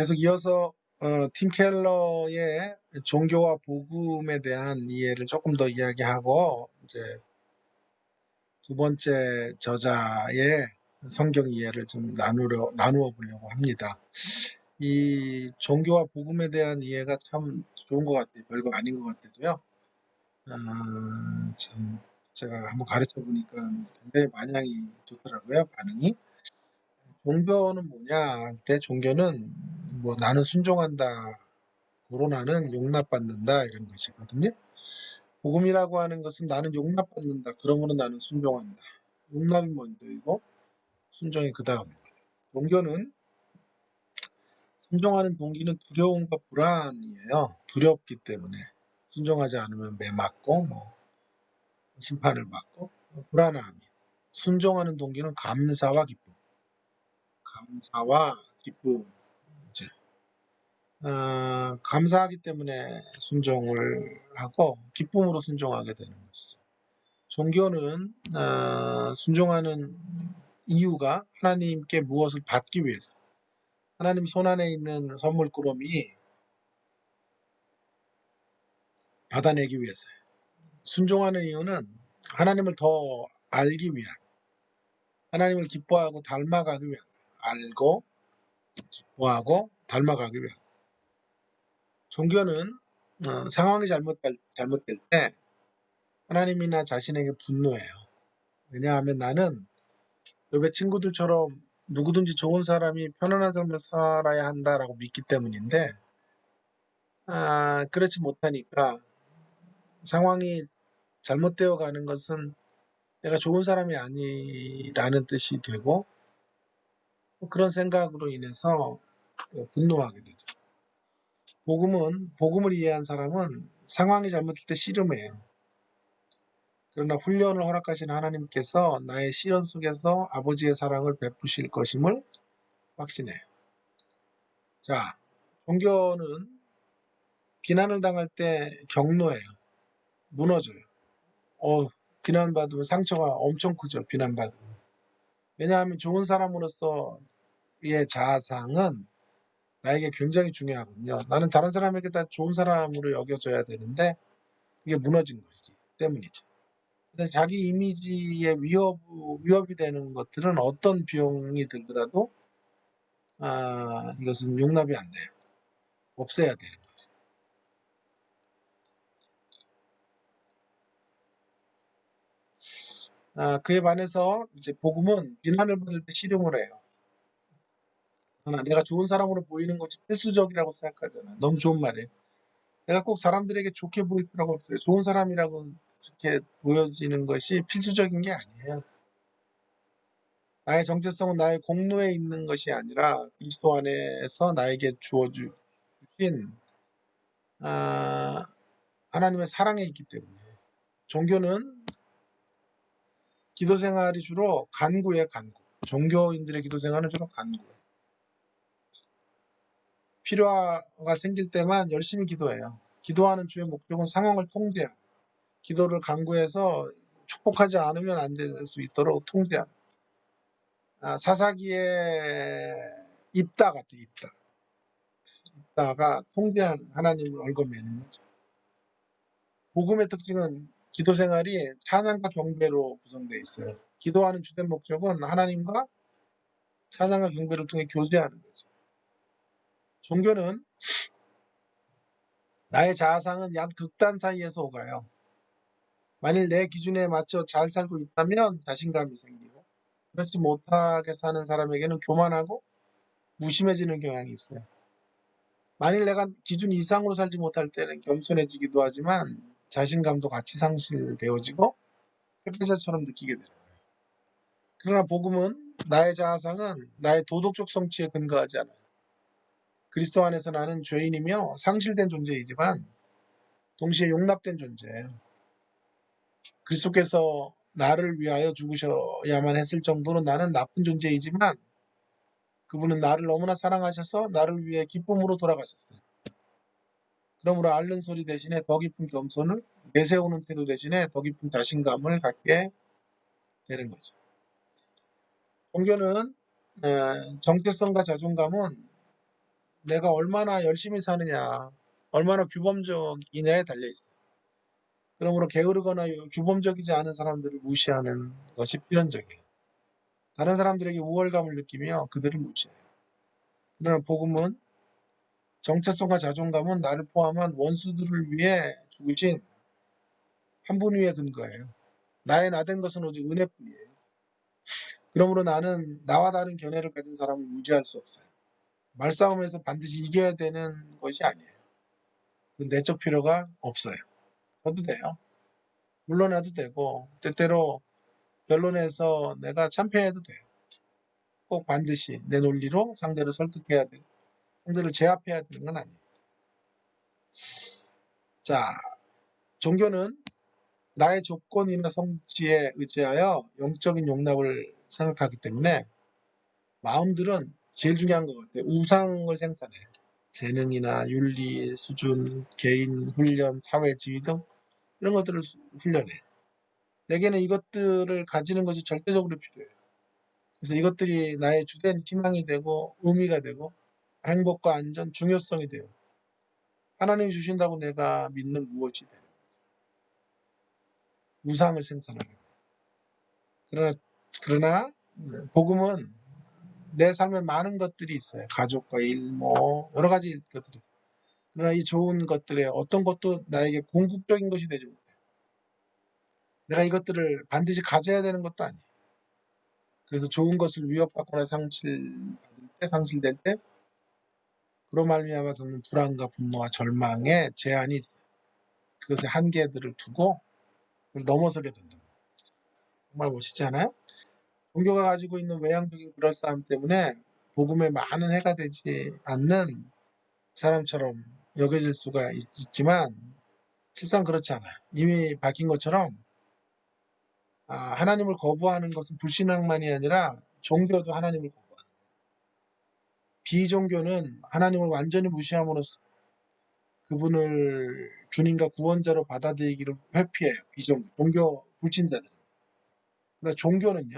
계속 이어서 팀 켈러의 종교와 복음에 대한 이해를 조금 더 이야기하고 이제 두 번째 저자의 성경 이해를 좀 나누어 보려고 합니다. 이 종교와 복음에 대한 이해가 참 좋은 것 같아요. 별거 아닌 것 같아도요. 참 제가 한번 가르쳐 보니까 굉장히 반향이 좋더라고요. 반응이. 종교는 뭐냐 할 때 종교는 뭐 나는 순종한다. 고로 나는 용납받는다 이런 것이거든요. 복음이라고 하는 것은 나는 용납받는다. 그러므로 나는 순종한다. 용납이 먼저이고 순종이 그 다음이고. 종교는 순종하는 동기는 두려움과 불안이에요. 두렵기 때문에 순종하지 않으면 매맞고 뭐 심판을 받고 불안함이. 순종하는 동기는 감사와 기쁨. 감사와 기쁨이죠. 감사하기 때문에 순종을 하고 기쁨으로 순종하게 되는 것이죠. 종교는 순종하는 이유가 하나님께 무엇을 받기 위해서, 하나님 손안에 있는 선물꾸러미 받아내기 위해서요. 순종하는 이유는 하나님을 더 알기 위한, 하나님을 기뻐하고 닮아가기 위한, 알고 기뻐하고 닮아가기 위한. 종교는 상황이 잘못될 때 하나님이나 자신에게 분노해요. 왜냐하면 나는 옆에 친구들처럼 누구든지 좋은 사람이 편안한 삶을 살아야 한다라고 믿기 때문인데 그렇지 못하니까 상황이 잘못되어 가는 것은 내가 좋은 사람이 아니라는 뜻이 되고 그런 생각으로 인해서 분노하게 되죠. 복음을 이해한 사람은 상황이 잘못될 때 씨름해요. 그러나 훈련을 허락하신 하나님께서 나의 시련 속에서 아버지의 사랑을 베푸실 것임을 확신해요. 자, 종교는 비난을 당할 때 격노해요. 무너져요. 비난받으면 상처가 엄청 크죠. 비난받으면. 왜냐하면 좋은 사람으로서의 자아상은 나에게 굉장히 중요하거든요. 나는 다른 사람에게 다 좋은 사람으로 여겨져야 되는데 이게 무너진 거기 때문이죠. 근데 자기 이미지에 위협이 되는 것들은 어떤 비용이 들더라도 이것은 용납이 안 돼요. 없애야 되는 거죠. 그에 반해서 이제 복음은 비난을 받을 때 씨름을 해요. 그러나 내가 좋은 사람으로 보이는 것이 필수적이라고 생각하잖아요. 너무 좋은 말이에요. 내가 꼭 사람들에게 좋게 보일 필요가 없어요. 좋은 사람이라고 그렇게 보여지는 것이 필수적인 게 아니에요. 나의 정체성은 나의 공로에 있는 것이 아니라 그리스도 안에서 나에게 주어주신 하나님의 사랑에 있기 때문에. 종교는 기도 생활이 주로 간구예요. 간구. 종교인들의 기도 생활은 주로 간구예요. 필요가 생길 때만 열심히 기도해요. 기도하는 주의 목적은 상황을 통제하고 기도를 간구해서 축복하지 않으면 안 될 수 있도록 통제하고 사사기의 입다 같아요. 입다가 통제한 하나님을 얽어매는 거죠. 복음의 특징은 기도 생활이 찬양과 경배로 구성되어 있어요. 기도하는 주된 목적은 하나님과 찬양과 경배를 통해 교제하는 거죠. 종교는 나의 자아상은 양 극단 사이에서 오가요. 만일 내 기준에 맞춰 잘 살고 있다면 자신감이 생기고 그렇지 못하게 사는 사람에게는 교만하고 무심해지는 경향이 있어요. 만일 내가 기준 이상으로 살지 못할 때는 겸손해지기도 하지만 자신감도 같이 상실되어지고 회피자처럼 느끼게 돼요. 그러나 복음은 나의 자아상은 나의 도덕적 성취에 근거하지 않아요. 그리스도 안에서 나는 죄인이며 상실된 존재이지만 동시에 용납된 존재예요. 그리스도께서 나를 위하여 죽으셔야만 했을 정도로 나는 나쁜 존재이지만 그분은 나를 너무나 사랑하셔서 나를 위해 기쁨으로 돌아가셨어요. 그러므로 앓는 소리 대신에 더 깊은 겸손을, 내세우는 태도 대신에 더 깊은 자신감을 갖게 되는 거죠. 종교는 정체성과 자존감은 내가 얼마나 열심히 사느냐, 얼마나 규범적이냐에 달려 있어. 그러므로 게으르거나 규범적이지 않은 사람들을 무시하는 것이 필연적이에요. 다른 사람들에게 우월감을 느끼며 그들을 무시해요. 그러나 복음은 정체성과 자존감은 나를 포함한 원수들을 위해 죽으신 한 분 위에 근거해요. 나의 나된 것은 오직 은혜뿐이에요. 그러므로 나는 나와 다른 견해를 가진 사람을 무지할 수 없어요. 말싸움에서 반드시 이겨야 되는 것이 아니에요. 내적 필요가 없어요. 저도 돼요. 물러나도 되고 때때로 변론에서 내가 참패해도 돼요. 꼭 반드시 내 논리로 상대를 설득해야 되고 상대를 제압해야 되는 건 아니에요. 자, 종교는 나의 조건이나 성취에 의지하여 영적인 용납을 생각하기 때문에 마음들은 제일 중요한 것 같아요. 우상을 생산해요. 재능이나 윤리, 수준, 개인 훈련, 사회 지위 등 이런 것들을 훈련해. 내게는 이것들을 가지는 것이 절대적으로 필요해요. 그래서 이것들이 나의 주된 희망이 되고 의미가 되고 행복과 안전, 중요성이 돼요. 하나님이 주신다고 내가 믿는 무엇이 돼요. 우상을 생산하는. 그러나 복음은 내 삶에 많은 것들이 있어요. 가족과 일, 뭐 여러 가지 것들이. 그러나 이 좋은 것들의 어떤 것도 나에게 궁극적인 것이 되지 못해요. 내가 이것들을 반드시 가져야 되는 것도 아니에요. 그래서 좋은 것을 위협받거나 상실될 때 그로 말미암아 겪는 불안과 분노와 절망에 제한이 있어요. 그것의 한계들을 두고 넘어서게 된다. 정말 멋있지 않아요? 종교가 가지고 있는 외향적인 그럴싸함 때문에 복음에 많은 해가 되지 않는 사람처럼 여겨질 수가 있지만 실상 그렇지 않아요. 이미 밝힌 것처럼 하나님을 거부하는 것은 불신앙만이 아니라 종교도 하나님을 거부하는 거예요. 비종교는 하나님을 완전히 무시함으로써 그분을 주님과 구원자로 받아들이기를 회피해요. 비종교, 종교 불신자들. 그러나 종교는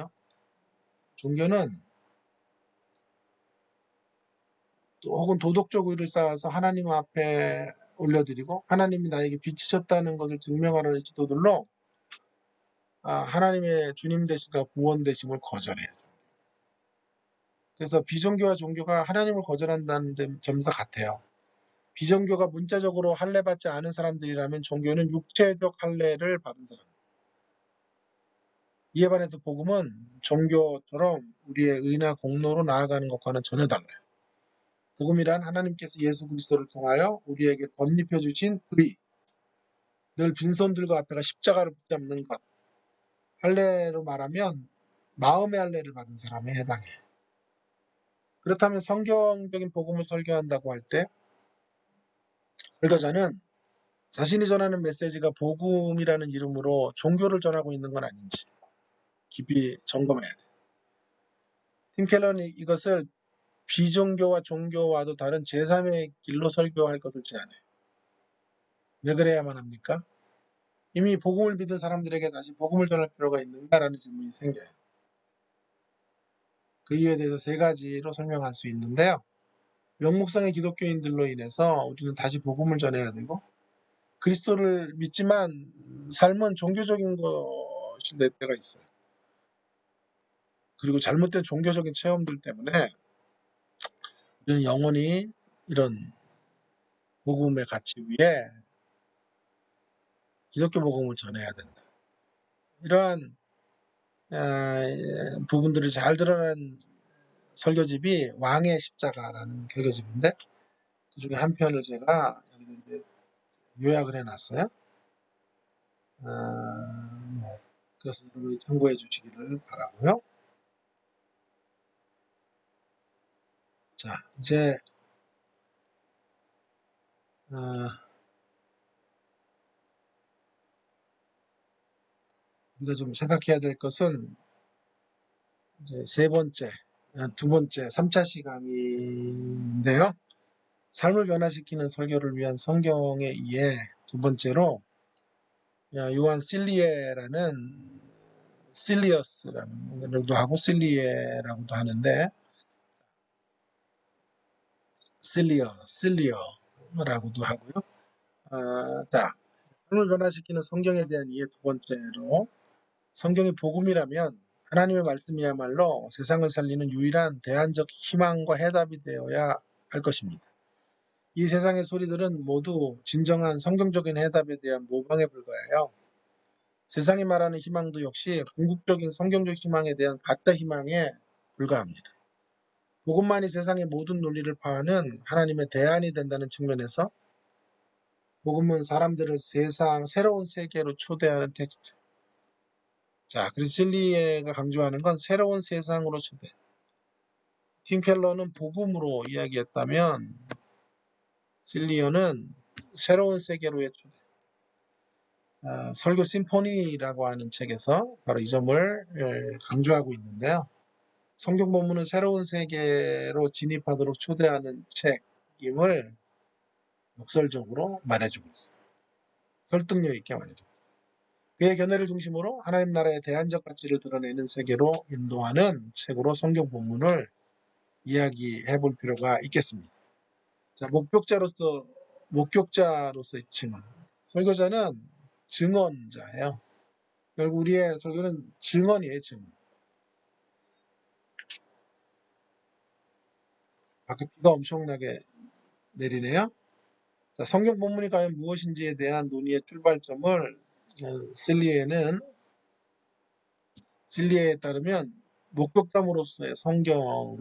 혹은 도덕적 의를 쌓아서 하나님 앞에 올려드리고 하나님이 나에게 비치셨다는 것을 증명하려는 지도들로 하나님의 주님 되심과 구원 되심을 거절해요. 그래서 비종교와 종교가 하나님을 거절한다는 점에서 같아요. 비종교가 문자적으로 할례받지 않은 사람들이라면 종교는 육체적 할례를 받은 사람. 이에 반해서 복음은 종교처럼 우리의 의나 공로로 나아가는 것과는 전혀 달라요. 복음이란 하나님께서 예수 그리스도를 통하여 우리에게 덧입혀 주신 의, 늘 빈손들과 앞에가 십자가를 붙잡는 것. 할례로 말하면 마음의 할례를 받은 사람에 해당해. 그렇다면 성경적인 복음을 설교한다고 할 때 설교자는 자신이 전하는 메시지가 복음이라는 이름으로 종교를 전하고 있는 건 아닌지 깊이 점검해야 돼. 팀 켈러는 이것을 비종교와 종교와도 다른 제3의 길로 설교할 것을 제안해요. 왜 그래야만 합니까? 이미 복음을 믿은 사람들에게 다시 복음을 전할 필요가 있는가라는 질문이 생겨요. 그 이유에 대해서 세 가지로 설명할 수 있는데요. 명목상의 기독교인들로 인해서 우리는 다시 복음을 전해야 되고 그리스도를 믿지만 삶은 종교적인 것이 될 때가 있어요. 그리고 잘못된 종교적인 체험들 때문에 우리는 영원히 이런 복음의 가치 위에 기독교 복음을 전해야 된다. 이러한 부분들이 잘 드러난 설교집이 왕의 십자가라는 설교집인데 그 중에 한 편을 제가 여기 요약을 해놨어요. 그래서 여러분이 참고해 주시기를 바라고요. 자, 이제 우리가 좀 생각해야 될 것은 이제 두 번째, 3차 시간인데요. 삶을 변화시키는 설교를 위한 성경에 의해 두 번째로 요한 실리어스라는 것도 하고 실리에라고도 하는데 실리어라고도 하고요. 자, 삶을 변화시키는 성경에 대한 이해 두 번째로, 성경이 복음이라면 하나님의 말씀이야말로 세상을 살리는 유일한 대안적 희망과 해답이 되어야 할 것입니다. 이 세상의 소리들은 모두 진정한 성경적인 해답에 대한 모방에 불과해요. 세상이 말하는 희망도 역시 궁극적인 성경적 희망에 대한 가짜 희망에 불과합니다. 복음만이 세상의 모든 논리를 파하는 하나님의 대안이 된다는 측면에서 복음은 사람들을 새로운 세계로 초대하는 텍스트. 자, 그래서 실리에가 강조하는 건 새로운 세상으로 초대. 팀 켈러는 복음으로 이야기했다면 실리어는 새로운 세계로의 초대. 설교 심포니라고 하는 책에서 바로 이 점을 강조하고 있는데요. 성경 본문은 새로운 세계로 진입하도록 초대하는 책임을 역설적으로 말해주고 있습니다. 설득력 있게 말해주고 있습니다. 그의 견해를 중심으로 하나님 나라의 대안적 가치를 드러내는 세계로 인도하는 책으로 성경 본문을 이야기해 볼 필요가 있겠습니다. 자, 목격자로서의 증언. 설교자는 증언자예요. 결국 우리의 설교는 증언이에요, 증언. 아까 비가 엄청나게 내리네요. 자, 성경 본문이 과연 무엇인지에 대한 논의의 출발점을 실리에에 따르면 목격담으로서의 성경이라고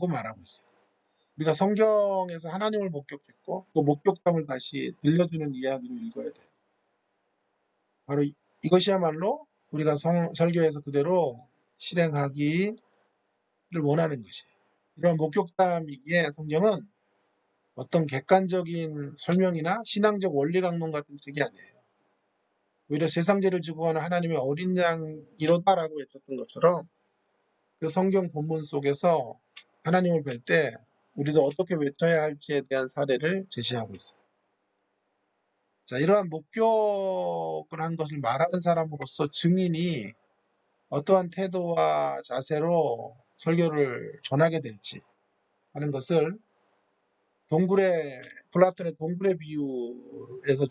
말하고 있어요. 우리가 성경에서 하나님을 목격했고 그 목격담을 다시 들려주는 이야기로 읽어야 돼요. 바로 이것이야말로 우리가 설교에서 그대로 실행하기를 원하는 것이에요. 이런 목격담이기에 성경은 어떤 객관적인 설명이나 신앙적 원리 강론 같은 책이 아니에요. 오히려 세상죄를 지고 가는 하나님의 어린 양이로다라고 했었던 것처럼 그 성경 본문 속에서 하나님을 뵐 때 우리도 어떻게 외쳐야 할지에 대한 사례를 제시하고 있어요. 자, 이러한 목격을 한 것을 말하는 사람으로서 증인이 어떠한 태도와 자세로 설교를 전하게 될지 하는 것을 플라톤의 동굴의 비유에서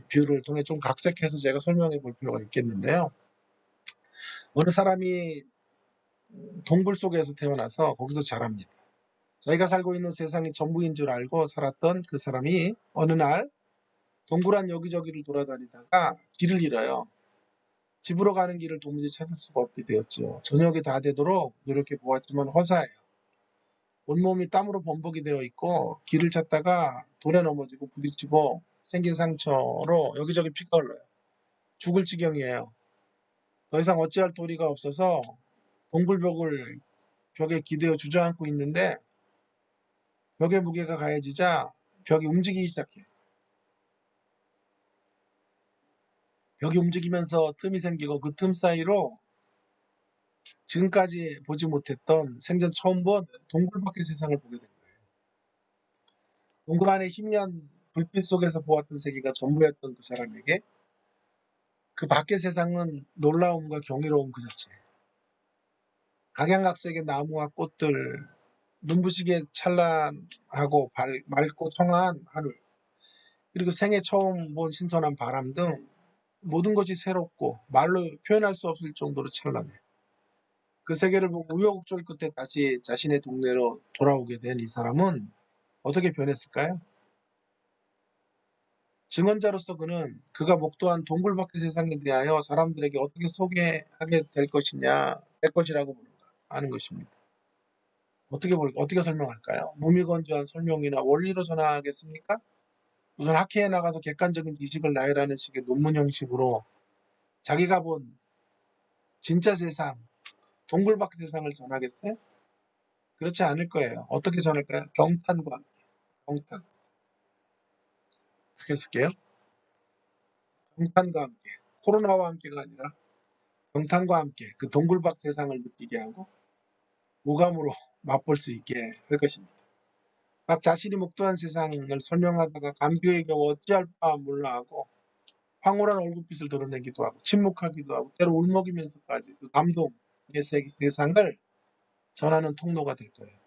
비유를 통해 좀 각색해서 제가 설명해 볼 필요가 있겠는데요. 어느 사람이 동굴 속에서 태어나서 거기서 자랍니다. 자기가 살고 있는 세상이 전부인 줄 알고 살았던 그 사람이 어느 날 동굴 안 여기저기를 돌아다니다가 길을 잃어요. 집으로 가는 길을 도무지 찾을 수가 없게 되었죠. 저녁이 다 되도록 노력해 보았지만 허사예요. 온몸이 땀으로 범벅이 되어 있고 길을 찾다가 돌에 넘어지고 부딪히고 생긴 상처로 여기저기 피가 흘러요. 죽을 지경이에요. 더 이상 어찌할 도리가 없어서 동굴벽을 벽에 기대어 주저앉고 있는데 벽의 무게가 가해지자 벽이 움직이기 시작해요. 벽이 움직이면서 틈이 생기고 그 틈 사이로 지금까지 보지 못했던 생전 처음 본 동굴 밖의 세상을 보게 된 거예요. 동굴 안에 희미한 불빛 속에서 보았던 세계가 전부였던 그 사람에게 그 밖의 세상은 놀라움과 경이로움 그 자체예요. 각양각색의 나무와 꽃들, 눈부시게 찬란하고 맑고 청아한 하늘, 그리고 생애 처음 본 신선한 바람 등 모든 것이 새롭고 말로 표현할 수 없을 정도로 찬란해. 그 세계를 보고 우여곡절 끝에 다시 자신의 동네로 돌아오게 된 이 사람은 어떻게 변했을까요? 증언자로서 그는 그가 목도한 동굴 밖의 세상에 대하여 사람들에게 어떻게 소개하게 될 것이라고 하는 것입니다. 어떻게 설명할까요? 무미건조한 설명이나 원리로 전하겠습니까? 우선 학회에 나가서 객관적인 지식을 나열하는 식의 논문 형식으로 자기가 본 진짜 세상, 동굴 밖 세상을 전하겠어요? 그렇지 않을 거예요. 어떻게 전할까요? 경탄과 함께. 경탄. 크게 쓸게요. 경탄과 함께. 코로나와 함께가 아니라 경탄과 함께 그 동굴 밖 세상을 느끼게 하고 오감으로 맛볼 수 있게 할 것입니다. 막 자신이 목도한 세상을 설명하다가 감격에 겨워 어찌할 바 몰라 하고 황홀한 얼굴빛을 드러내기도 하고 침묵하기도 하고 때로 울먹이면서까지 그 감동의 세상을 전하는 통로가 될 거예요.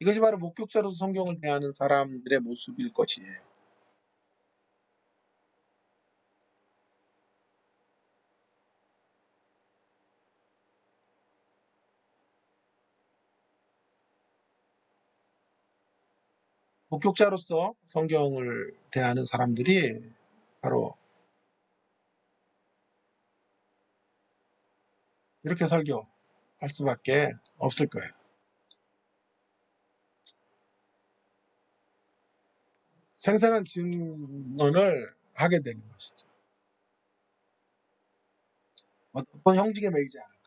이것이 바로 목격자로서 성경을 대하는 사람들의 모습일 것이에요. 목격자로서 성경을 대하는 사람들이 바로 이렇게 설교할 수밖에 없을 거예요. 생생한 증언을 하게 되는 것이죠. 어떤 형식에 매이지 않아요.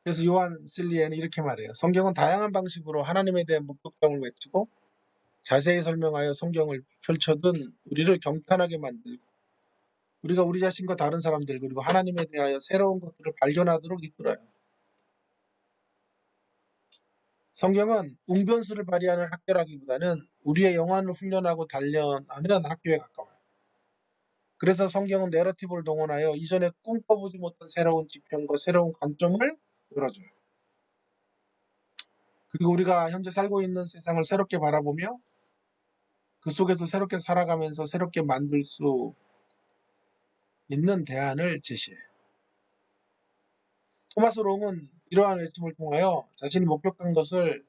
그래서 요한 실리에는 이렇게 말해요. 성경은 다양한 방식으로 하나님에 대한 목격담을 외치고 자세히 설명하여 성경을 펼쳐둔 우리를 경탄하게 만들고 우리가 우리 자신과 다른 사람들 그리고 하나님에 대하여 새로운 것들을 발견하도록 이끌어요. 성경은 웅변수를 발휘하는 학교라기보다는 우리의 영혼을 훈련하고 단련하는 학교에 가까워요. 그래서 성경은 내러티브를 동원하여 이전에 꿈꿔보지 못한 새로운 지평과 새로운 관점을 열어줘요. 그리고 우리가 현재 살고 있는 세상을 새롭게 바라보며 그 속에서 새롭게 살아가면서 새롭게 만들 수 있는 대안을 제시해요. 토마스 롱은 이러한 외침을 통하여 자신이 목격한 것을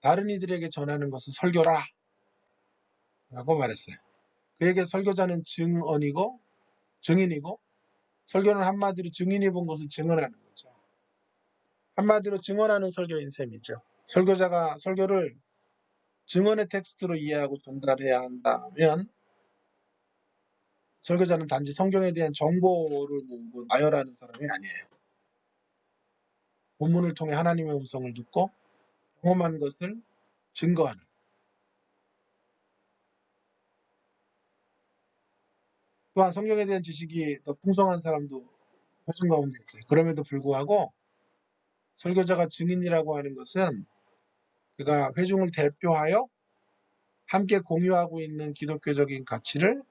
다른 이들에게 전하는 것은 설교라 라고 말했어요. 그에게 설교자는 증인이고 설교는 한마디로 증인이 본 것을 증언하는 거죠. 한마디로 증언하는 설교인 셈이죠. 설교자가 설교를 증언의 텍스트로 이해하고 전달해야 한다면 설교자는 단지 성경에 대한 정보를 모으고 나열하는 사람이 아니에요. 본문을 통해 하나님의 음성을 듣고 경험한 것을 증거하는. 또한 성경에 대한 지식이 더 풍성한 사람도 회중 가운데 있어요. 그럼에도 불구하고 설교자가 증인이라고 하는 것은 그가 회중을 대표하여 함께 공유하고 있는 기독교적인 가치를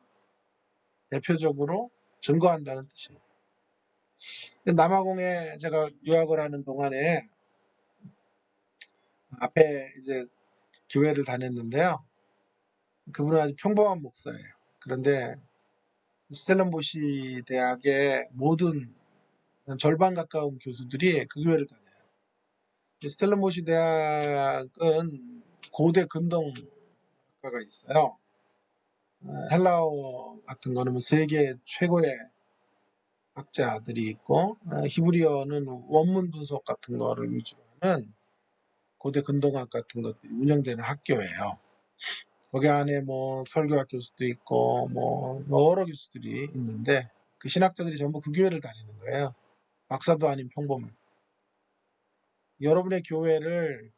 대표적으로 증거한다는 뜻이에요. 남아공에 제가 유학을 하는 동안에 앞에 이제 교회를 다녔는데요. 그분은 아주 평범한 목사예요. 그런데 스텔런보시 대학의 모든 절반 가까운 교수들이 그 교회를 다녀요. 스텔런보시 대학은 고대 근동학과가 있어요. 헬라어 같은 거는 뭐 세계 최고의 학자들이 있고 히브리어는 원문 분석 같은 거를 위주로 하는 고대 근동학 같은 것들이 운영되는 학교예요. 거기 안에 뭐 설교학 교수도 있고 뭐 여러 교수들이 있는데 그 신학자들이 전부 그 교회를 다니는 거예요. 박사도 아닌 평범한. 여러분의 교회를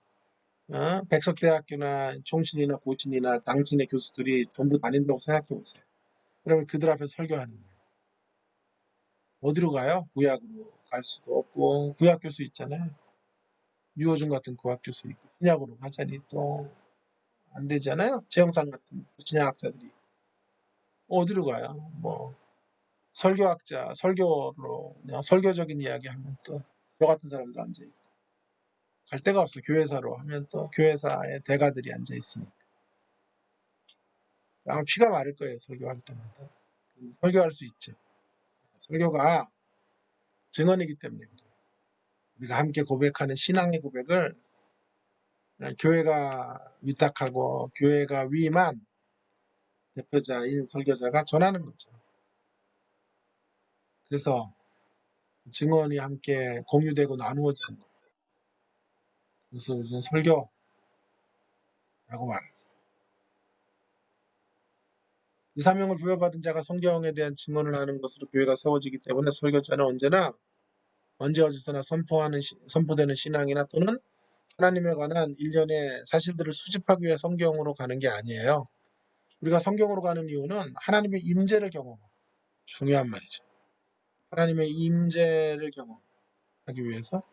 백석대학교나 총신이나 고신이나 당신의 교수들이 전부 다닌다고 생각해 보세요. 그러면 그들 앞에 설교하는 거예요. 어디로 가요? 구약으로 갈 수도 없고 구약 교수 있잖아요. 유호준 같은 구약 교수 있고 신약으로 가자니 또 안 되잖아요. 최영상 같은 신약학자들이 어디로 가요? 뭐 설교학자 설교로 그냥 설교적인 이야기하면 또 저 같은 사람도 앉아 있고 갈 데가 없어. 교회사로 하면 또 교회사의 대가들이 앉아 있으니까 아마 피가 마를 거예요. 설교할 때마다. 설교할 수 있죠. 설교가 증언이기 때문에 우리가 함께 고백하는 신앙의 고백을 교회가 위탁하고 교회가 위임한 대표자인 설교자가 전하는 거죠. 그래서 증언이 함께 공유되고 나누어지는 거예요. 그래서 우리는 설교라고 말하죠. 이 사명을 부여받은 자가 성경에 대한 증언을 하는 것으로 교회가 세워지기 때문에 설교자는 언제나 언제 어디서나 선포되는 신앙이나 또는 하나님에 관한 일련의 사실들을 수집하기 위해 성경으로 가는 게 아니에요. 우리가 성경으로 가는 이유는 하나님의 임재를 경험하고 중요한 말이죠. 하나님의 임재를 경험하기 위해서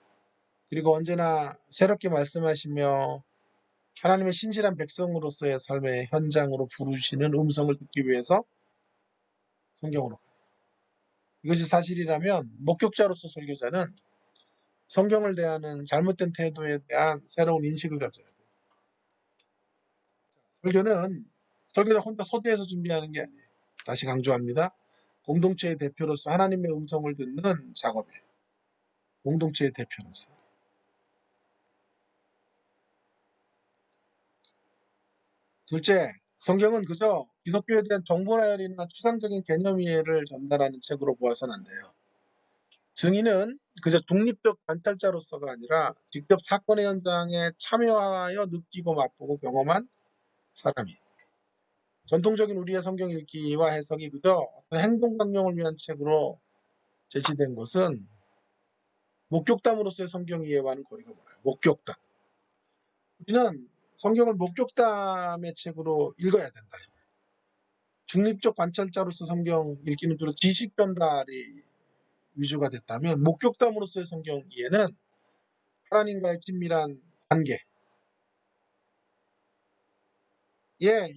그리고 언제나 새롭게 말씀하시며 하나님의 신실한 백성으로서의 삶의 현장으로 부르시는 음성을 듣기 위해서 성경으로 가요. 이것이 사실이라면 목격자로서 설교자는 성경을 대하는 잘못된 태도에 대한 새로운 인식을 가져야 돼요. 설교자 혼자 소대에서 준비하는 게 아니에요. 다시 강조합니다. 공동체의 대표로서 하나님의 음성을 듣는 작업이에요. 공동체의 대표로서. 둘째, 성경은 그저 기독교에 대한 정보나열이나 추상적인 개념 이해를 전달하는 책으로 보아서는 안 돼요. 증인은 그저 중립적 관찰자로서가 아니라 직접 사건의 현장에 참여하여 느끼고 맛보고 경험한 사람이. 전통적인 우리의 성경 읽기와 해석이 그저 어떤 행동 강령을 위한 책으로 제시된 것은 목격담으로서의 성경 이해와는 거리가 멀어요. 목격담. 우리는 성경을 목격담의 책으로 읽어야 된다. 중립적 관찰자로서 성경 읽기는 주로 지식 전달이 위주가 됐다면 목격담으로서의 성경 이해는 하나님과의 친밀한 관계에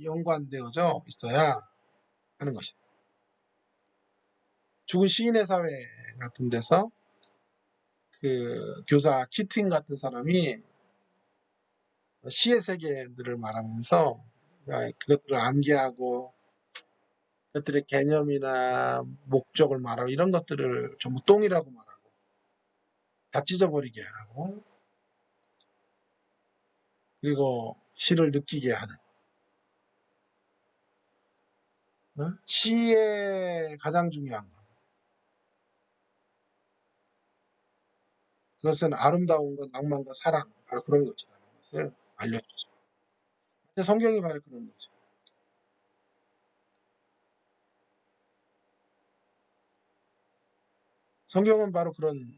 연관되어져 있어야 하는 것이다. 죽은 시인의 사회 같은 데서 그 교사 키팅 같은 사람이 시의 세계들을 말하면서 그것들을 암기하고 그것들의 개념이나 목적을 말하고 이런 것들을 전부 똥이라고 말하고 다 찢어버리게 하고 그리고 시를 느끼게 하는 시의 가장 중요한 것 그것은 아름다운 것, 낭만과 사랑 바로 그런 것이라는 것을 알려주죠. 성경이 바로 그런 거죠. 성경은 바로 그런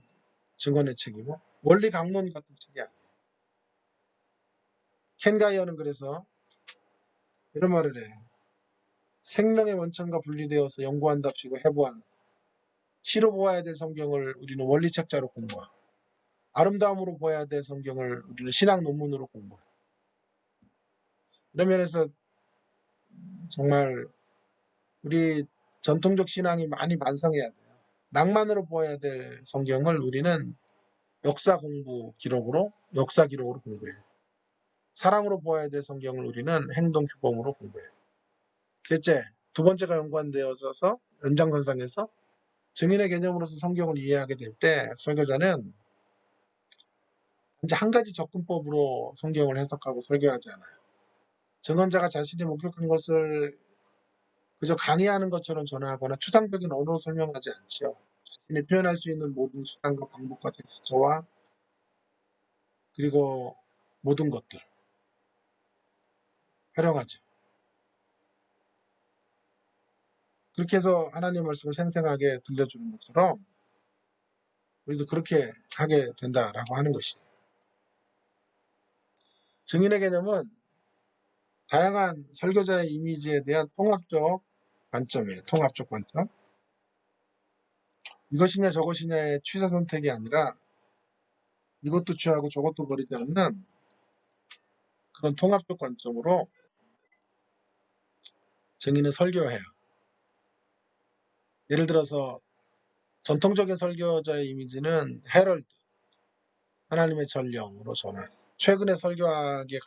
증언의 책이고 원리 강론 같은 책이 아니에요. 켄 가이어는 그래서 이런 말을 해요. 생명의 원천과 분리되어서 연구한답시고 해부한 시로 보아야 될 성경을 우리는 원리책자로 공부하고 아름다움으로 보아야 될 성경을 우리는 신학 논문으로 공부해요. 이런 면에서 정말 우리 전통적 신앙이 많이 반성해야 돼요. 낭만으로 보아야 될 성경을 우리는 역사 기록으로 공부해요. 사랑으로 보아야 될 성경을 우리는 행동 규범으로 공부해요. 셋째, 두 번째가 연관되어서 연장선상에서 증인의 개념으로서 성경을 이해하게 될 때 설교자는 이제 한 가지 접근법으로 성경을 해석하고 설교하지 않아요. 증언자가 자신이 목격한 것을 그저 강의하는 것처럼 전하거나 추상적인 언어로 설명하지 않지요. 자신이 표현할 수 있는 모든 수단과 방법과 텍스처와 그리고 모든 것들 활용하죠. 그렇게 해서 하나님의 말씀을 생생하게 들려주는 것처럼 우리도 그렇게 하게 된다라고 하는 것이에요. 증인의 개념은 다양한 설교자의 이미지에 대한 통합적 관점이에요. 통합적 관점. 이것이냐 저것이냐의 취사 선택이 아니라 이것도 취하고 저것도 버리지 않는 그런 통합적 관점으로 증인은 설교해요. 예를 들어서 전통적인 설교자의 이미지는 헤럴드, 하나님의 전령으로 전하였어요. 최근의 설교자의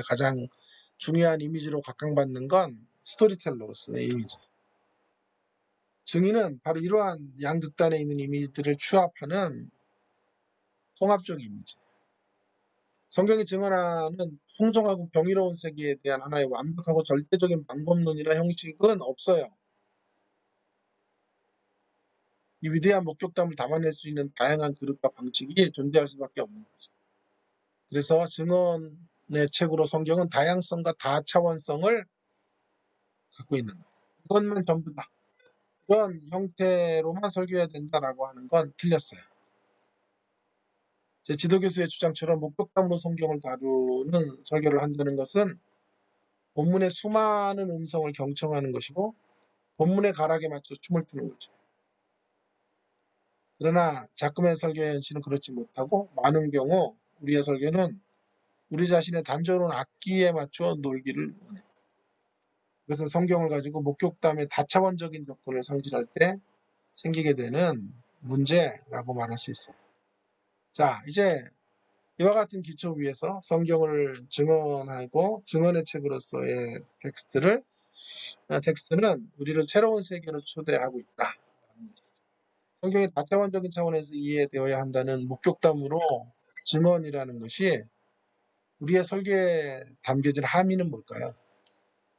가장 중요한 이미지로 각광받는 건 스토리텔러로서의 이미지. 증인은 바로 이러한 양극단에 있는 이미지들을 취합하는 통합적 이미지. 성경이 증언하는 풍성하고 경이로운 세계에 대한 하나의 완벽하고 절대적인 방법론이나 형식은 없어요. 이 위대한 목격담을 담아낼 수 있는 다양한 그릇과 방식이 존재할 수밖에 없는 거죠. 그래서 증언의 책으로 성경은 다양성과 다차원성을 갖고 있는 거예요. 이것만 전부다. 이런 형태로만 설교해야 된다라고 하는 건 틀렸어요. 제 지도교수의 주장처럼 목격담으로 성경을 다루는 설교를 한다는 것은 본문의 수많은 음성을 경청하는 것이고 본문의 가락에 맞춰 춤을 추는 거죠. 그러나 자꾸의 설교의 현실은 그렇지 못하고 많은 경우 우리의 설교는 우리 자신의 단조로운 악기에 맞춰 놀기를 원해요. 그것은 성경을 가지고 목격담의 다차원적인 조건을 상실할 때 생기게 되는 문제라고 말할 수 있어요. 자, 이제 이와 같은 기초 위에서 성경을 증언하고 증언의 책으로서의 텍스트는 우리를 새로운 세계로 초대하고 있다. 성경의 다차원적인 차원에서 이해되어야 한다는 목격담으로 증언이라는 것이 우리의 설계에 담겨진 함의는 뭘까요?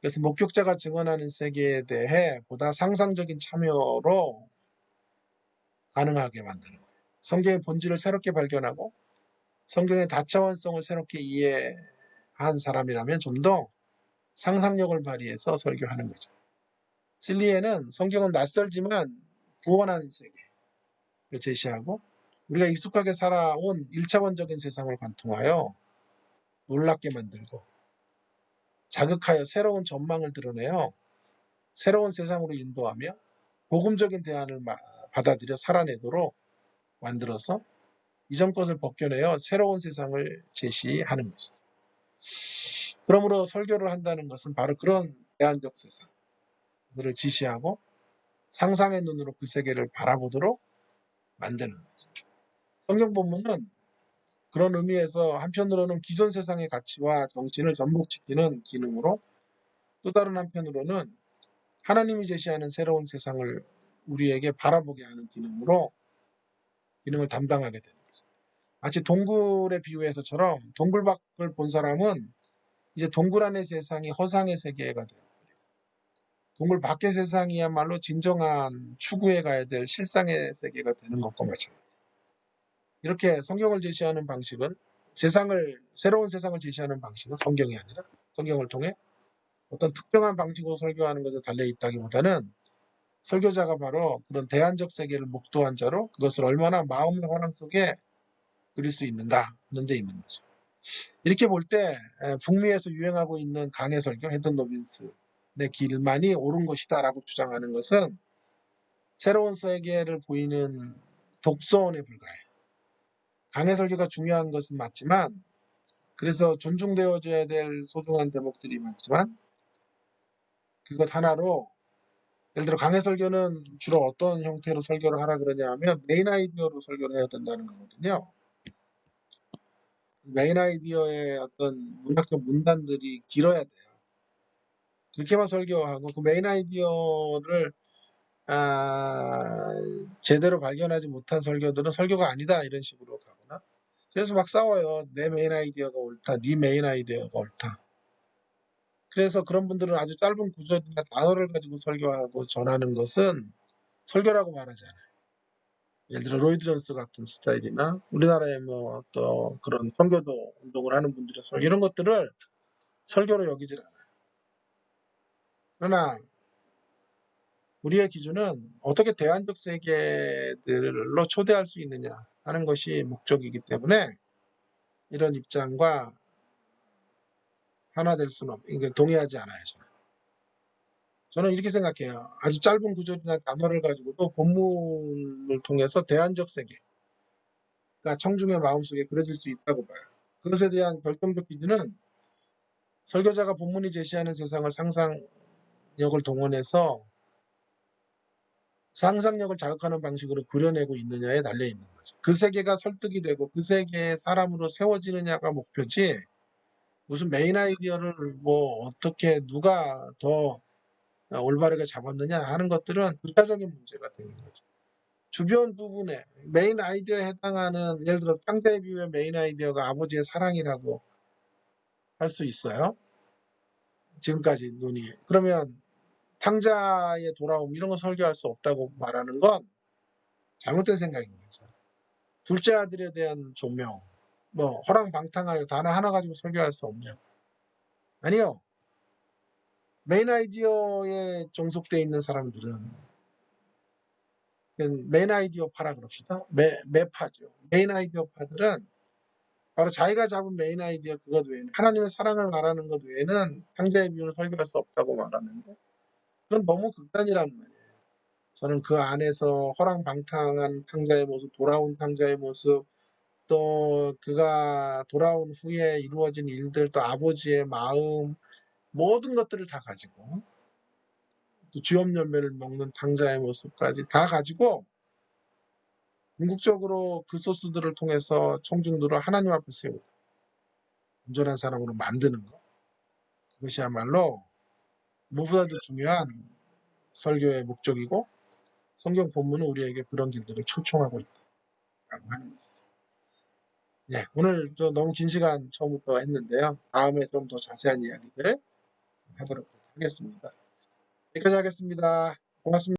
그래서 목격자가 증언하는 세계에 대해 보다 상상적인 참여로 가능하게 만드는 거예요. 성경의 본질을 새롭게 발견하고 성경의 다차원성을 새롭게 이해한 사람이라면 좀 더 상상력을 발휘해서 설교하는 거죠. 실리에는 성경은 낯설지만 구원하는 세계를 제시하고 우리가 익숙하게 살아온 1차원적인 세상을 관통하여 놀랍게 만들고 자극하여 새로운 전망을 드러내어 새로운 세상으로 인도하며 복음적인 대안을 받아들여 살아내도록 만들어서 이전 것을 벗겨내어 새로운 세상을 제시하는 것이죠. 그러므로 설교를 한다는 것은 바로 그런 대안적 세상을 지시하고 상상의 눈으로 그 세계를 바라보도록 만드는 거죠. 성경 본문은 그런 의미에서 한편으로는 기존 세상의 가치와 정신을 전복시키는 기능으로 또 다른 한편으로는 하나님이 제시하는 새로운 세상을 우리에게 바라보게 하는 기능을 담당하게 되는 거죠. 마치 동굴의 비유에서처럼 동굴 밖을 본 사람은 이제 동굴 안의 세상이 허상의 세계가 돼요. 동굴 밖의 세상이야말로 진정한 추구해 가야 될 실상의 세계가 되는 것과 마찬가지입니다. 이렇게 성경을 제시하는 방식은 새로운 세상을 제시하는 방식은 성경이 아니라 성경을 통해 어떤 특정한 방식으로 설교하는 것에 달려 있다기보다는 설교자가 바로 그런 대안적 세계를 목도한 자로 그것을 얼마나 마음의 화랑 속에 그릴 수 있는가 하는 데 있는 거죠. 이렇게 볼 때 북미에서 유행하고 있는 강해 설교 헤든 로빈스의 길만이 옳은 것이다라고 주장하는 것은 새로운 세계를 보이는 독서원에 불과해요. 강해 설교가 중요한 것은 맞지만 그래서 존중되어져야 될 소중한 대목들이 많지만 그것 하나로 예를 들어 강해 설교는 주로 어떤 형태로 설교를 하라 그러냐 하면 메인 아이디어로 설교를 해야 된다는 거거든요. 메인 아이디어의 어떤 문학적 문단들이 길어야 돼요. 그렇게만 설교하고 그 메인 아이디어를 제대로 발견하지 못한 설교들은 설교가 아니다 이런 식으로 가거나 그래서 막 싸워요. 내 메인 아이디어가 옳다. 네 메인 아이디어가 옳다. 그래서 그런 분들은 아주 짧은 구절이나 단어를 가지고 설교하고 전하는 것은 설교라고 말하지 않아요. 예를 들어 로이드 존스 같은 스타일이나 우리나라에 뭐 또 그런 선교도 운동을 하는 분들의 설교 이런 것들을 설교로 여기질 않아요. 그러나 우리의 기준은 어떻게 대안적 세계들로 초대할 수 있느냐 하는 것이 목적이기 때문에 이런 입장과 하나 될 수는 동의하지 않아요. 저는 이렇게 생각해요. 아주 짧은 구절이나 단어를 가지고도 본문을 통해서 대안적 세계가 청중의 마음속에 그려질 수 있다고 봐요. 그것에 대한 결정적 기준은 설교자가 본문이 제시하는 세상을 상상력을 동원해서 상상력을 자극하는 방식으로 그려내고 있느냐에 달려 있는 거죠. 그 세계가 설득이 되고 그 세계의 사람으로 세워지느냐가 목표지 무슨 메인 아이디어를 뭐 어떻게 누가 더 올바르게 잡았느냐 하는 것들은 부차적인 문제가 되는 거죠. 주변 부분에 메인 아이디어에 해당하는 예를 들어 탕자의 비유의 메인 아이디어가 아버지의 사랑이라고 할 수 있어요. 지금까지 논의. 그러면 탕자의 돌아옴 이런 거 설교할 수 없다고 말하는 건 잘못된 생각인 거죠. 둘째 아들에 대한 조명, 뭐 허랑방탕하여 단어 하나 가지고 설교할 수 없냐? 아니요. 메인 아이디어에 종속되어 있는 사람들은 메인 아이디어 파라 그럽시다. 매파죠. 메인 아이디어 파들은 바로 자기가 잡은 메인 아이디어 그것 외에는 하나님의 사랑을 말하는 것 외에는 탕자의 비유를 설교할 수 없다고 말하는데 그건 너무 극단이란 말이에요. 저는 그 안에서 허랑방탕한 탕자의 모습, 돌아온 탕자의 모습, 또 그가 돌아온 후에 이루어진 일들, 또 아버지의 마음 모든 것들을 다 가지고 또 쥐업열매를 먹는 당자의 모습까지 다 가지고 궁극적으로 그 소스들을 통해서 청중들을 하나님 앞에 세우고 온전한 사람으로 만드는 것. 그것이야말로 무엇보다도 중요한 설교의 목적이고 성경 본문은 우리에게 그런 길들을 초청하고 있다라고 하는 것이죠. 네, 오늘 너무 긴 시간 처음부터 했는데요. 다음에 좀 더 자세한 이야기들 하도록 하겠습니다. 여기까지 하겠습니다. 고맙습니다.